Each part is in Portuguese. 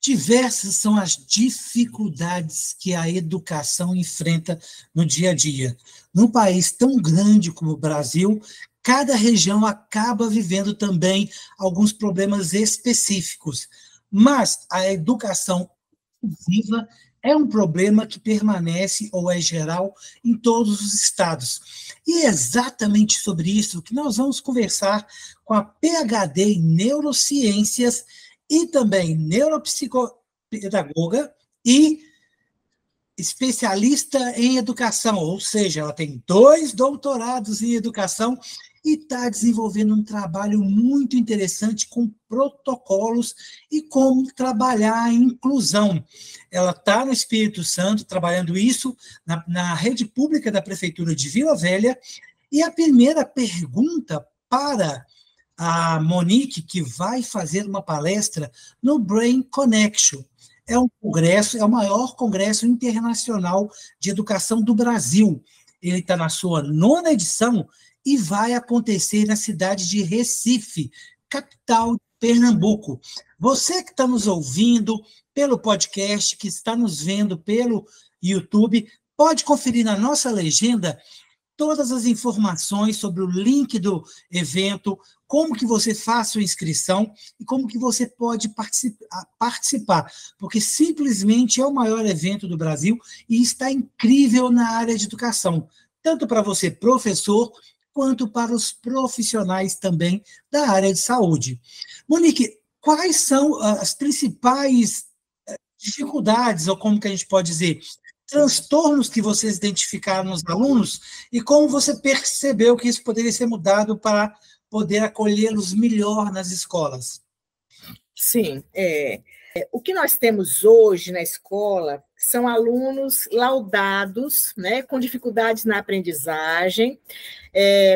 Diversas são as dificuldades que a educação enfrenta no dia a dia. Num país tão grande como o Brasil, cada região acaba vivendo também alguns problemas específicos, mas a educação inclusiva é um problema que permanece ou é geral em todos os estados. E é exatamente sobre isso que nós vamos conversar com a PhD em Neurociências e também neuropsicopedagoga e especialista em educação, ou seja, ela tem 2 doutorados em educação e está desenvolvendo um trabalho muito interessante com protocolos e como trabalhar a inclusão. Ela está no Espírito Santo, trabalhando isso na rede pública da Prefeitura de Vila Velha, e a primeira pergunta para a Monique, que vai fazer uma palestra no Brain Connection. É um congresso, é o maior congresso internacional de educação do Brasil. Ele está na sua 9ª edição e vai acontecer na cidade de Recife, capital de Pernambuco. Você que está nos ouvindo pelo podcast, que está nos vendo pelo YouTube, pode conferir na nossa legenda todas as informações sobre o link do evento, como que você faz sua inscrição e como que você pode participar, porque simplesmente é o maior evento do Brasil e está incrível na área de educação, tanto para você, professor, quanto para os profissionais também da área de saúde. Monique, quais são as principais dificuldades, ou como que a gente pode dizer, transtornos que vocês identificaram nos alunos e como você percebeu que isso poderia ser mudado para poder acolhê-los melhor nas escolas? Sim, o que nós temos hoje na escola são alunos laudados, né, com dificuldades na aprendizagem,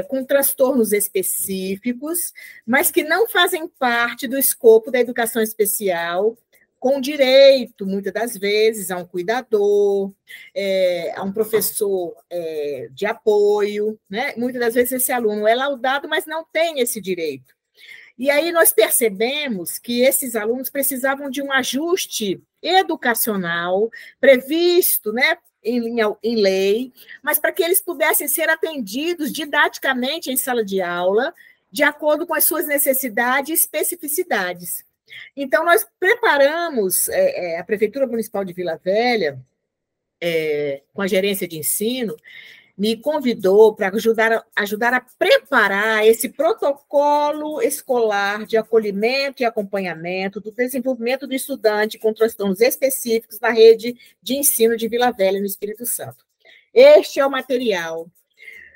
com transtornos específicos, mas que não fazem parte do escopo da educação especial, com direito, muitas das vezes, a um cuidador, a um professor de apoio, né? Muitas das vezes esse aluno é laudado, mas não tem esse direito. E aí nós percebemos que esses alunos precisavam de um ajuste educacional previsto, né, em lei, mas para que eles pudessem ser atendidos didaticamente em sala de aula, de acordo com as suas necessidades e especificidades. Então, nós preparamos, a Prefeitura Municipal de Vila Velha, com a gerência de ensino, me convidou para ajudar a preparar esse protocolo escolar de acolhimento e acompanhamento do desenvolvimento do estudante com transtornos específicos na rede de ensino de Vila Velha, no Espírito Santo. Este é o material.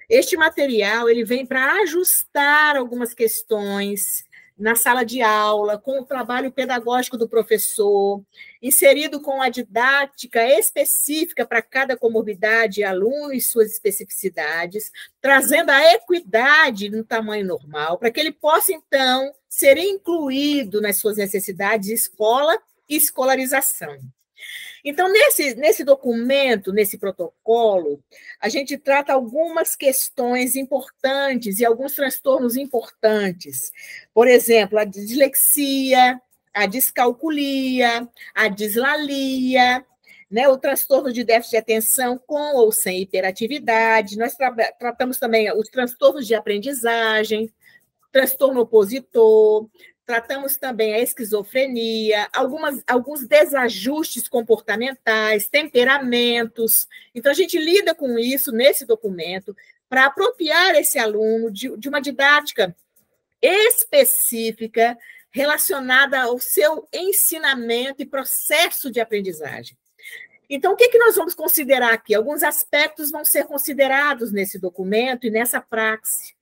Este material ele vem para ajustar algumas questões na sala de aula, com o trabalho pedagógico do professor, inserido com a didática específica para cada comorbidade, aluno e suas especificidades, trazendo a equidade no tamanho normal, para que ele possa, então, ser incluído nas suas necessidades de escola e escolarização. Então, nesse documento, nesse protocolo, a gente trata algumas questões importantes e alguns transtornos importantes. Por exemplo, a dislexia, a descalculia, a dislalia, né, o transtorno de déficit de atenção com ou sem hiperatividade. Nós tratamos também os transtornos de aprendizagem, transtorno opositor, tratamos também a esquizofrenia, alguns desajustes comportamentais, temperamentos. Então, a gente lida com isso nesse documento para apropriar esse aluno de uma didática específica relacionada ao seu ensinamento e processo de aprendizagem. Então, o que nós vamos considerar aqui? Alguns aspectos vão ser considerados nesse documento e nessa praxe,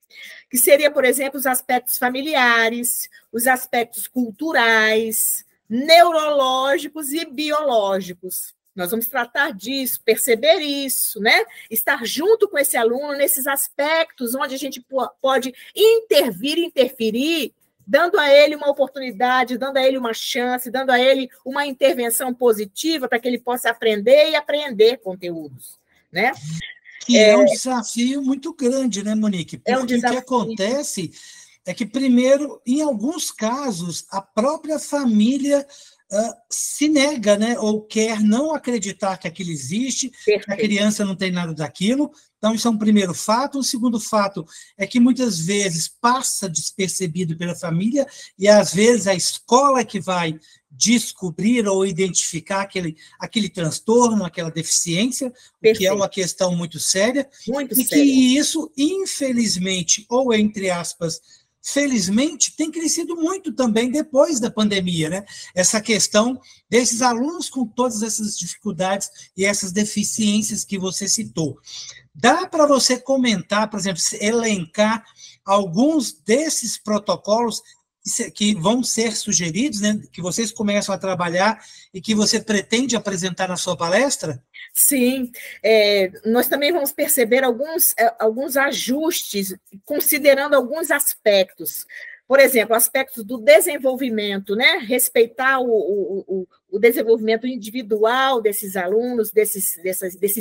que seria, por exemplo, os aspectos familiares, os aspectos culturais, neurológicos e biológicos. Nós vamos tratar disso, perceber isso, né? Estar junto com esse aluno nesses aspectos onde a gente pode interferir, dando a ele uma oportunidade, dando a ele uma chance, dando a ele uma intervenção positiva para que ele possa aprender e apreender conteúdos, né? Que é um desafio muito grande, né, Monique? Porque o que acontece é que, primeiro, em alguns casos, a própria família se nega, né, ou quer não acreditar que aquilo existe, Perfeito. que a criança não tem nada daquilo. Então, isso é um primeiro fato. Um segundo fato é que, muitas vezes, passa despercebido pela família, e, às vezes, a escola é que vai descobrir ou identificar aquele transtorno, aquela deficiência, o que é uma questão muito séria, muito e séria. que isso, infelizmente, ou entre aspas, felizmente, tem crescido muito também depois da pandemia, né? Essa questão desses alunos com todas essas dificuldades e essas deficiências que você citou. Dá para você comentar, por exemplo, elencar alguns desses protocolos que vão ser sugeridos, né, que vocês começam a trabalhar e que você pretende apresentar na sua palestra? Sim, nós também vamos perceber alguns ajustes, considerando alguns aspectos. Por exemplo, aspectos do desenvolvimento, né? Respeitar o desenvolvimento individual desses alunos, desses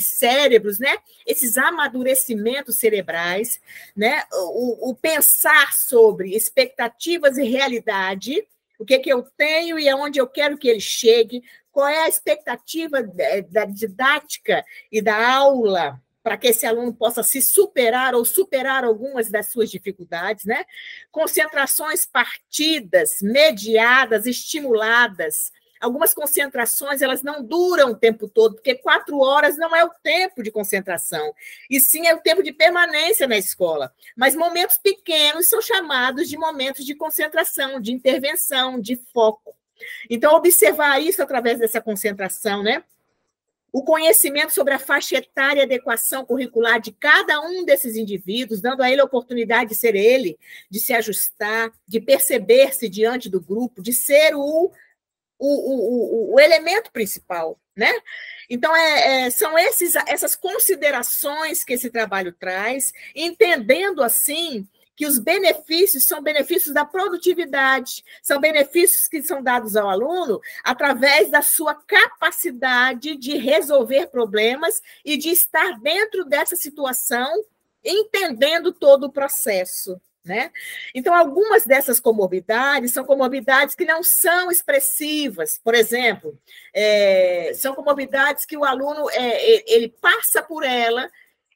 cérebros, né? Esses amadurecimentos cerebrais, né? O pensar sobre expectativas e realidade, o que eu tenho e aonde eu quero que ele chegue, qual é a expectativa da didática e da aula para que esse aluno possa se superar ou superar algumas das suas dificuldades, né? Concentrações partidas, mediadas, estimuladas. Algumas concentrações, elas não duram o tempo todo, porque 4 horas não é o tempo de concentração, e sim é o tempo de permanência na escola. Mas momentos pequenos são chamados de momentos de concentração, de intervenção, de foco. Então, observar isso através dessa concentração, né? O conhecimento sobre a faixa etária e adequação curricular de cada um desses indivíduos, dando a ele a oportunidade de ser ele, de se ajustar, de perceber-se diante do grupo, de ser o elemento principal, né? Então, são essas considerações que esse trabalho traz, entendendo, assim, que os benefícios são benefícios da produtividade, são benefícios que são dados ao aluno através da sua capacidade de resolver problemas e de estar dentro dessa situação, entendendo todo o processo, né? Então, algumas dessas comorbidades são comorbidades que não são expressivas. Por exemplo, são comorbidades que o aluno ele passa por ela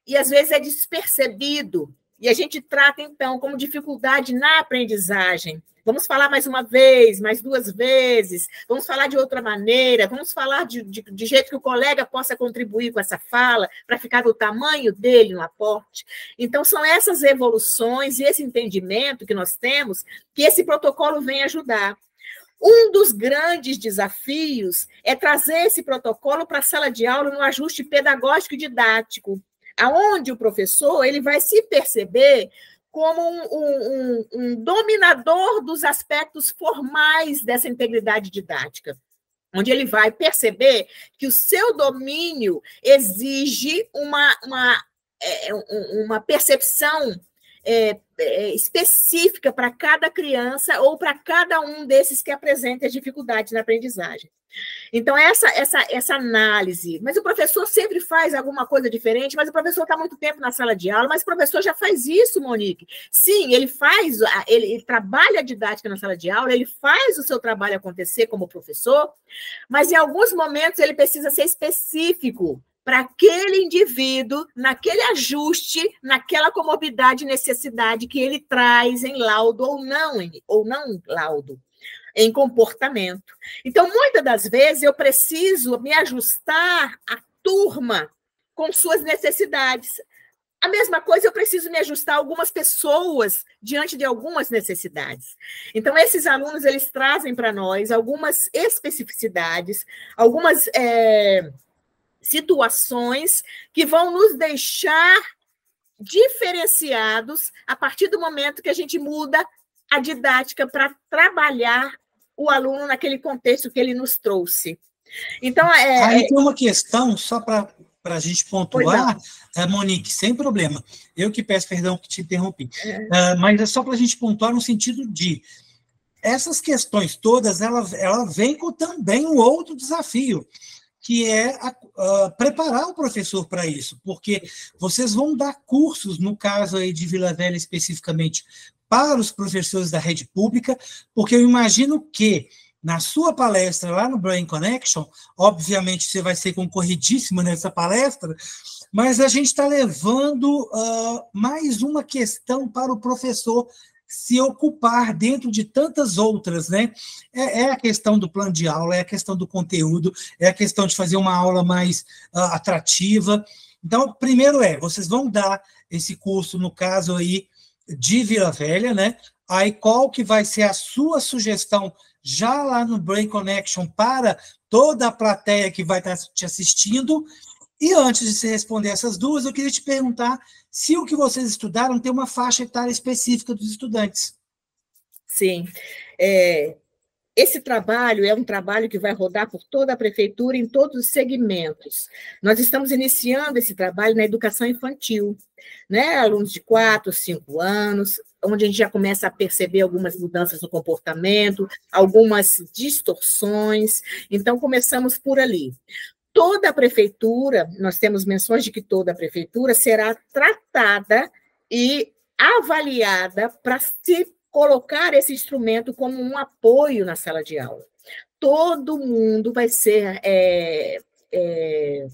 e, às vezes, é despercebido. E a gente trata, então, como dificuldade na aprendizagem. Vamos falar mais uma vez, mais 2 vezes, vamos falar de outra maneira, vamos falar de jeito que o colega possa contribuir com essa fala, para ficar do tamanho dele no aporte. Então, são essas evoluções e esse entendimento que nós temos que esse protocolo vem ajudar. Um dos grandes desafios é trazer esse protocolo para a sala de aula no ajuste pedagógico e didático, aonde o professor ele vai se perceber como um dominador dos aspectos formais dessa integridade didática, onde ele vai perceber que o seu domínio exige uma percepção específica para cada criança ou para cada um desses que apresenta dificuldades na aprendizagem. Então, essa análise, mas o professor sempre faz alguma coisa diferente, mas o professor está muito tempo na sala de aula, mas o professor já faz isso, Monique. Sim, ele trabalha a didática na sala de aula, ele faz o seu trabalho acontecer como professor, mas em alguns momentos ele precisa ser específico para aquele indivíduo, naquele ajuste, naquela comorbidade e necessidade que ele traz em laudo ou não laudo, em comportamento. Então, muitas das vezes, eu preciso me ajustar à turma com suas necessidades. A mesma coisa, eu preciso me ajustar a algumas pessoas diante de algumas necessidades. Então, esses alunos, eles trazem para nós algumas especificidades, algumas situações que vão nos deixar diferenciados a partir do momento que a gente muda a didática para trabalhar o aluno naquele contexto que ele nos trouxe. Então, aí tem uma questão, só para a gente pontuar, Monique, sem problema. Eu que peço perdão que te interrompi. Mas é só para a gente pontuar no sentido de essas questões todas, ela vem com também um outro desafio, que é preparar o professor para isso, porque vocês vão dar cursos, no caso aí de Vila Velha especificamente, para os professores da rede pública, porque eu imagino que na sua palestra lá no Brain Connection, obviamente você vai ser concorridíssimo nessa palestra, mas a gente está levando mais uma questão para o professor se ocupar dentro de tantas outras, né? É a questão do plano de aula, é a questão do conteúdo, é a questão de fazer uma aula mais atrativa. Então, primeiro vocês vão dar esse curso, no caso aí, de Vila Velha, né? Aí, qual que vai ser a sua sugestão já lá no Brain Connection para toda a plateia que vai estar te assistindo? E antes de você responder essas duas, eu queria te perguntar se o que vocês estudaram tem uma faixa etária específica dos estudantes. Sim. Esse trabalho é um trabalho que vai rodar por toda a prefeitura, em todos os segmentos. Nós estamos iniciando esse trabalho na educação infantil, né? Alunos de 4, 5 anos, onde a gente já começa a perceber algumas mudanças no comportamento, algumas distorções. Então, começamos por ali. Toda a prefeitura, nós temos menções de que toda a prefeitura será tratada e avaliada para se colocar esse instrumento como um apoio na sala de aula. Todo mundo vai ser,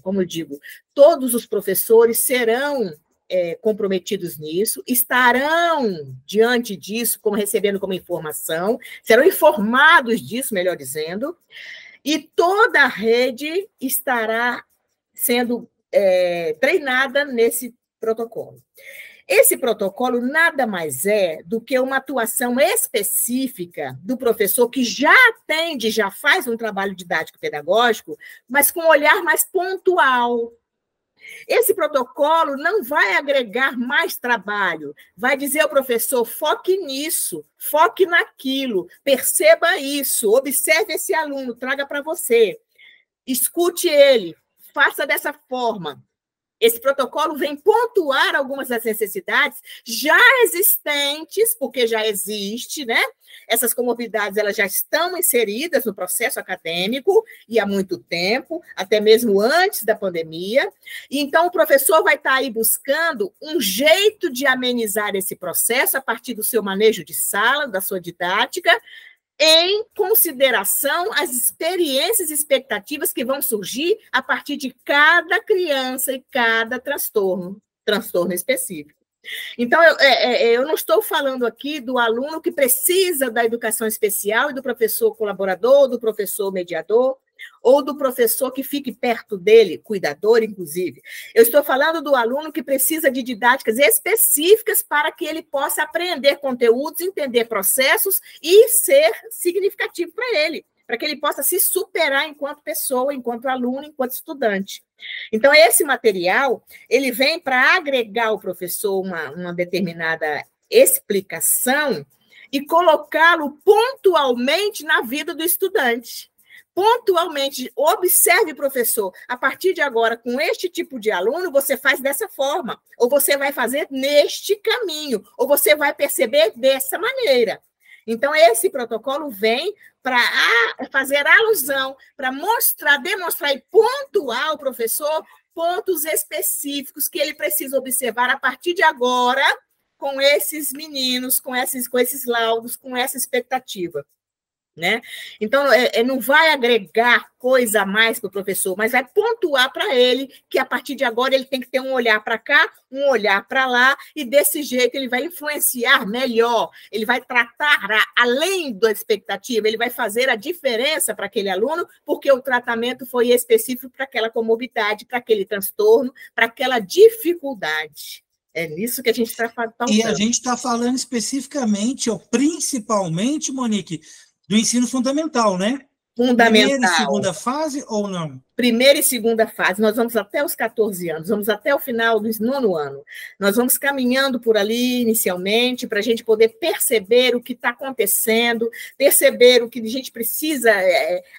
como eu digo, todos os professores serão comprometidos nisso, estarão diante disso, recebendo como informação, serão informados disso, melhor dizendo, e toda a rede estará sendo treinada nesse protocolo. Esse protocolo nada mais é do que uma atuação específica do professor que já atende, já faz um trabalho didático-pedagógico, mas com um olhar mais pontual. Esse protocolo não vai agregar mais trabalho, vai dizer ao professor, foque nisso, foque naquilo, perceba isso, observe esse aluno, traga para você, escute ele, faça dessa forma. Esse protocolo vem pontuar algumas das necessidades já existentes, porque já existe, né? Essas comorbidades elas já estão inseridas no processo acadêmico e há muito tempo, até mesmo antes da pandemia. E então, o professor vai estar aí buscando um jeito de amenizar esse processo a partir do seu manejo de sala, da sua didática, em consideração as experiências e expectativas que vão surgir a partir de cada criança e cada transtorno específico. Então, eu não estou falando aqui do aluno que precisa da educação especial e do professor colaborador, do professor mediador, ou do professor que fique perto dele, cuidador, inclusive. Eu estou falando do aluno que precisa de didáticas específicas para que ele possa aprender conteúdos, entender processos e ser significativo para ele, para que ele possa se superar enquanto pessoa, enquanto aluno, enquanto estudante. Então, esse material, ele vem para agregar ao professor uma determinada explicação e colocá-lo pontualmente na vida do estudante. Pontualmente, observe, professor, a partir de agora, com este tipo de aluno, você faz dessa forma, ou você vai fazer neste caminho, ou você vai perceber dessa maneira. Então, esse protocolo vem para fazer alusão, para demonstrar e pontuar ao professor pontos específicos que ele precisa observar a partir de agora com esses meninos, com esses laudos, com essa expectativa. Né? Então, não vai agregar coisa a mais para o professor, mas vai pontuar para ele que, a partir de agora, ele tem que ter um olhar para cá, um olhar para lá, e desse jeito ele vai influenciar melhor, ele vai tratar além da expectativa, ele vai fazer a diferença para aquele aluno, porque o tratamento foi específico para aquela comorbidade, para aquele transtorno, para aquela dificuldade. É nisso que a gente está falando. E a gente está falando especificamente, ou principalmente, Monique, do ensino fundamental, né? Fundamental. Primeira e segunda fase ou não? Primeira e segunda fase. Nós vamos até os 14 anos, vamos até o final do 9º ano. Nós vamos caminhando por ali, inicialmente, para a gente poder perceber o que está acontecendo, perceber o que a gente precisa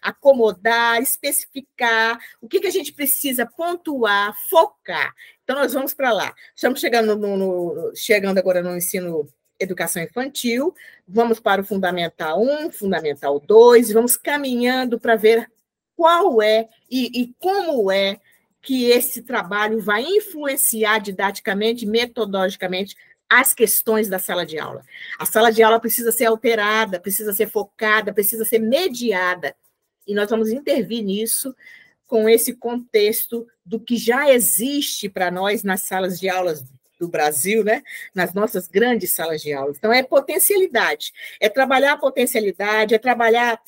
acomodar, especificar, o que a gente precisa pontuar, focar. Então, nós vamos para lá. Estamos chegando agora no ensino educação infantil, vamos para o Fundamental 1, Fundamental 2, vamos caminhando para ver qual é e como é que esse trabalho vai influenciar didaticamente, metodologicamente, às questões da sala de aula. A sala de aula precisa ser alterada, precisa ser focada, precisa ser mediada. E nós vamos intervir nisso com esse contexto do que já existe para nós nas salas de aulas do Brasil, né? Nas nossas grandes salas de aula. Então, é potencialidade, é trabalhar a potencialidade, é trabalhar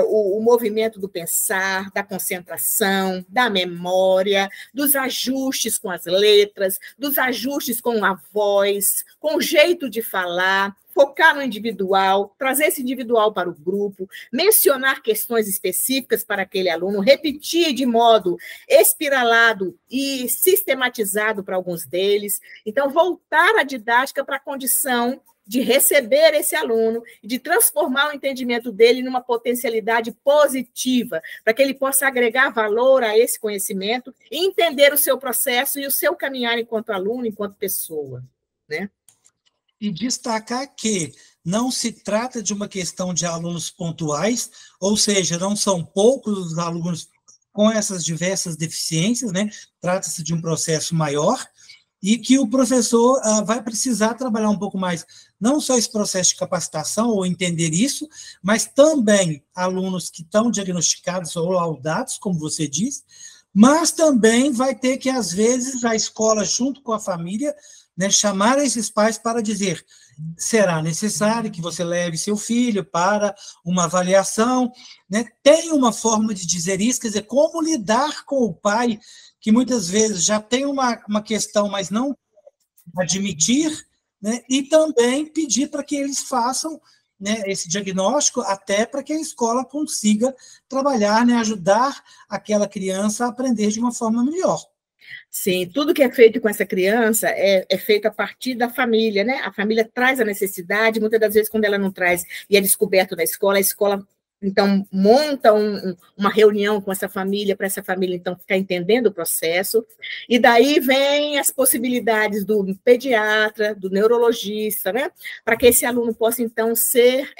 o movimento do pensar, da concentração, da memória, dos ajustes com as letras, dos ajustes com a voz, com o jeito de falar, focar no individual, trazer esse individual para o grupo, mencionar questões específicas para aquele aluno, repetir de modo espiralado e sistematizado para alguns deles. Então, voltar a didática para a condição de receber esse aluno e de transformar o entendimento dele numa potencialidade positiva, para que ele possa agregar valor a esse conhecimento e entender o seu processo e o seu caminhar enquanto aluno, enquanto pessoa, né? E destacar que não se trata de uma questão de alunos pontuais, ou seja, não são poucos os alunos com essas diversas deficiências, né? Trata-se de um processo maior, e que o professor vai precisar trabalhar um pouco mais, não só esse processo de capacitação, ou entender isso, mas também alunos que estão diagnosticados ou laudados, como você diz, mas também vai ter que, às vezes, a escola, junto com a família, né, chamar esses pais para dizer, será necessário que você leve seu filho para uma avaliação, né? Tem uma forma de dizer isso, quer dizer, como lidar com o pai, que muitas vezes já tem uma questão, mas não admitir, né? E também pedir para que eles façam, né, esse diagnóstico, até para que a escola consiga trabalhar, né, ajudar aquela criança a aprender de uma forma melhor. Sim, tudo que é feito com essa criança é feito a partir da família, né? A família traz a necessidade, muitas das vezes, quando ela não traz e é descoberto na escola, a escola, então, monta uma reunião com essa família, para essa família, então, ficar entendendo o processo, e daí vem as possibilidades do pediatra, do neurologista, né? Para que esse aluno possa, então, ser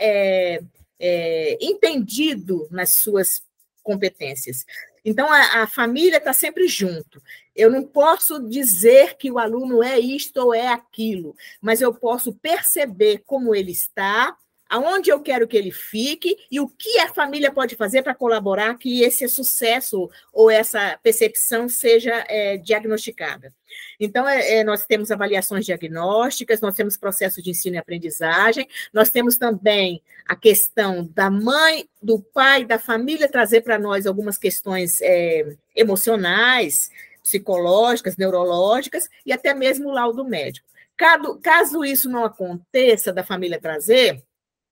entendido nas suas competências. Então, a família está sempre junto. Eu não posso dizer que o aluno é isto ou é aquilo, mas eu posso perceber como ele está, aonde eu quero que ele fique e o que a família pode fazer para colaborar que esse sucesso ou essa percepção seja diagnosticada. Então, nós temos avaliações diagnósticas, nós temos processo de ensino e aprendizagem, nós temos também a questão da mãe, do pai, da família trazer para nós algumas questões emocionais, psicológicas, neurológicas e até mesmo o laudo médico. Caso isso não aconteça da família trazer,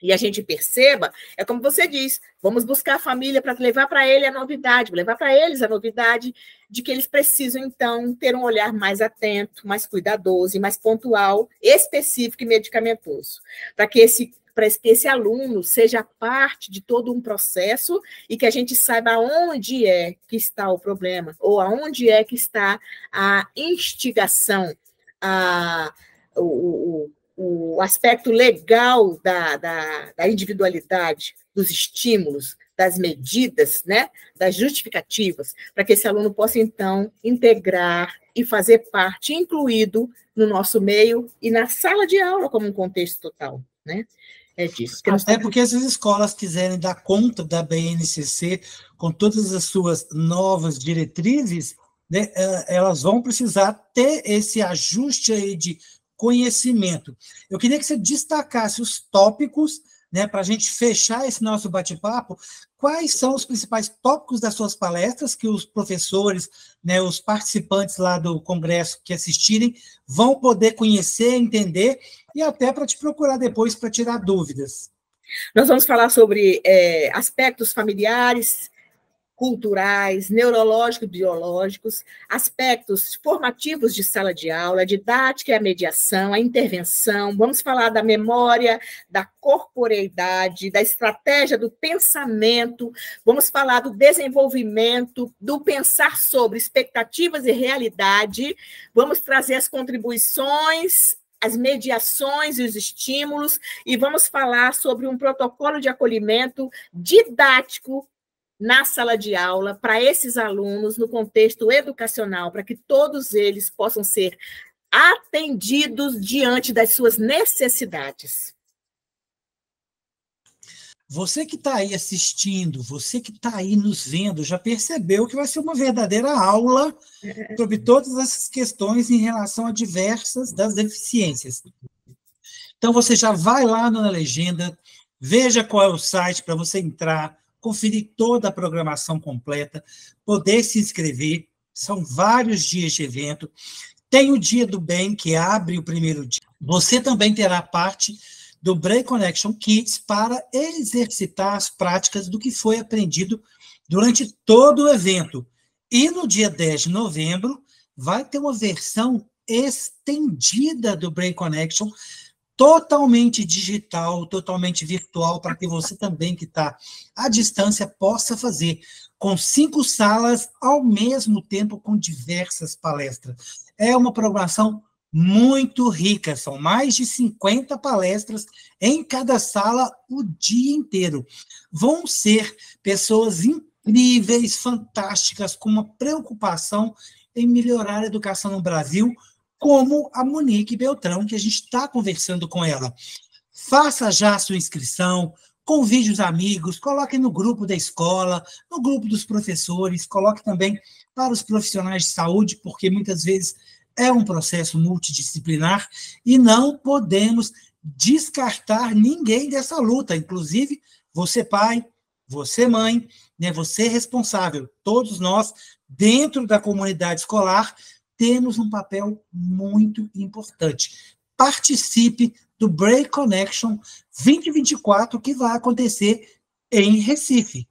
e a gente perceba, é como você diz, vamos buscar a família para levar para ele a novidade, levar para eles a novidade de que eles precisam, então, ter um olhar mais atento, mais cuidadoso e mais pontual, específico e medicamentoso, para que esse aluno seja parte de todo um processo e que a gente saiba aonde é que está o problema, ou aonde é que está a instigação, o aspecto legal da individualidade, dos estímulos, das medidas, né, das justificativas, para que esse aluno possa, então, integrar e fazer parte, incluído no nosso meio e na sala de aula como um contexto total, né? É disso. Até porque se as escolas quiserem dar conta da BNCC com todas as suas novas diretrizes, né, elas vão precisar ter esse ajuste aí de conhecimento. Eu queria que você destacasse os tópicos, né, para a gente fechar esse nosso bate-papo. Quais são os principais tópicos das suas palestras que os professores, né, os participantes lá do congresso que assistirem vão poder conhecer, entender e até para te procurar depois para tirar dúvidas? Nós vamos falar sobre aspectos familiares, culturais, neurológicos, biológicos, aspectos formativos de sala de aula, a didática e a mediação, a intervenção, vamos falar da memória, da corporeidade, da estratégia do pensamento, vamos falar do desenvolvimento, do pensar sobre expectativas e realidade, vamos trazer as contribuições, as mediações e os estímulos, e vamos falar sobre um protocolo de acolhimento didático na sala de aula, para esses alunos, no contexto educacional, para que todos eles possam ser atendidos diante das suas necessidades. Você que está aí assistindo, você que está aí nos vendo, já percebeu que vai ser uma verdadeira aula sobre todas essas questões em relação a diversas das deficiências. Então, você já vai lá na legenda, veja qual é o site para você entrar, conferir toda a programação completa, poder se inscrever. São vários dias de evento. Tem o Dia do Bem, que abre o primeiro dia. Você também terá parte do Brain Connection Kids para exercitar as práticas do que foi aprendido durante todo o evento. E no dia 10 de novembro, vai ter uma versão estendida do Brain Connection, totalmente digital, totalmente virtual, para que você também, que está à distância, possa fazer, com 5 salas ao mesmo tempo, com diversas palestras. É uma programação muito rica, são mais de 50 palestras em cada sala o dia inteiro. Vão ser pessoas incríveis, fantásticas, com uma preocupação em melhorar a educação no Brasil, como a Monique Beltrão, que a gente está conversando com ela. Faça já a sua inscrição, convide os amigos, coloque no grupo da escola, no grupo dos professores, coloque também para os profissionais de saúde, porque muitas vezes é um processo multidisciplinar e não podemos descartar ninguém dessa luta, inclusive você pai, você mãe, né, você responsável, todos nós, dentro da comunidade escolar, temos um papel muito importante. Participe do Brain Connection 2024, que vai acontecer em Recife.